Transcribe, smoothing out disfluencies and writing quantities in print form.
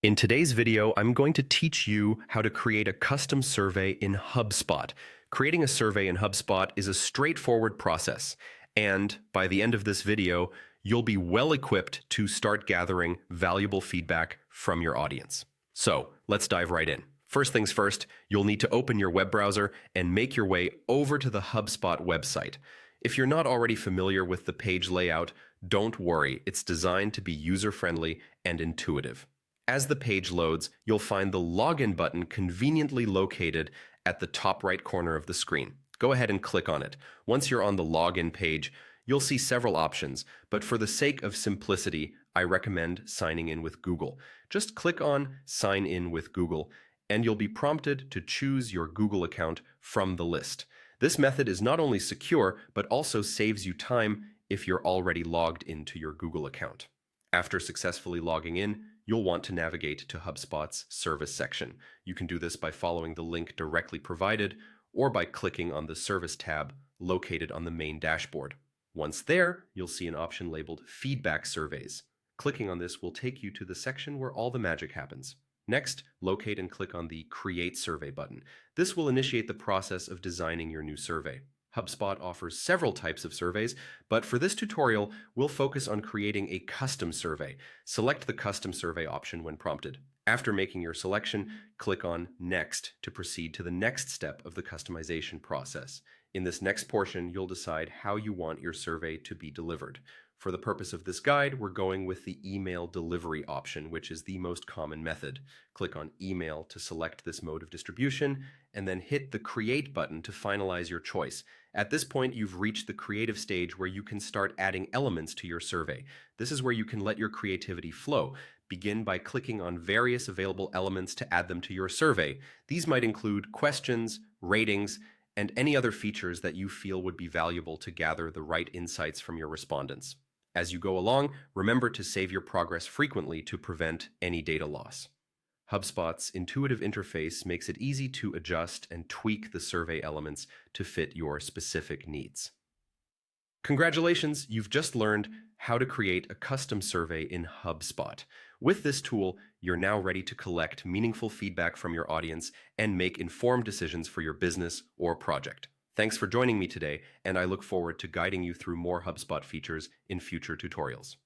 In today's video, I'm going to teach you how to create a custom survey in HubSpot. Creating a survey in HubSpot is a straightforward process, and by the end of this video, you'll be well equipped to start gathering valuable feedback from your audience. So let's dive right in. First things first, you'll need to open your web browser and make your way over to the HubSpot website. If you're not already familiar with the page layout, don't worry, it's designed to be user-friendly and intuitive. As the page loads, you'll find the login button conveniently located at the top right corner of the screen. Go ahead and click on it. Once you're on the login page, you'll see several options, but for the sake of simplicity, I recommend signing in with Google. Just click on Sign in with Google, and you'll be prompted to choose your Google account from the list. This method is not only secure, but also saves you time if you're already logged into your Google account. After successfully logging in, you'll want to navigate to HubSpot's service section. You can do this by following the link directly provided or by clicking on the Service tab located on the main dashboard. Once there, you'll see an option labeled Feedback Surveys. Clicking on this will take you to the section where all the magic happens. Next, locate and click on the Create Survey button. This will initiate the process of designing your new survey. HubSpot offers several types of surveys, but for this tutorial, we'll focus on creating a custom survey. Select the Custom Survey option when prompted. After making your selection, click on Next to proceed to the next step of the customization process. In this next portion, you'll decide how you want your survey to be delivered. For the purpose of this guide, we're going with the email delivery option, which is the most common method. Click on Email to select this mode of distribution, and then hit the Create button to finalize your choice. At this point, you've reached the creative stage where you can start adding elements to your survey. This is where you can let your creativity flow. Begin by clicking on various available elements to add them to your survey. These might include questions, ratings, and any other features that you feel would be valuable to gather the right insights from your respondents. As you go along, remember to save your progress frequently to prevent any data loss. HubSpot's intuitive interface makes it easy to adjust and tweak the survey elements to fit your specific needs. Congratulations, you've just learned how to create a custom survey in HubSpot. With this tool, you're now ready to collect meaningful feedback from your audience and make informed decisions for your business or project. Thanks for joining me today, and I look forward to guiding you through more HubSpot features in future tutorials.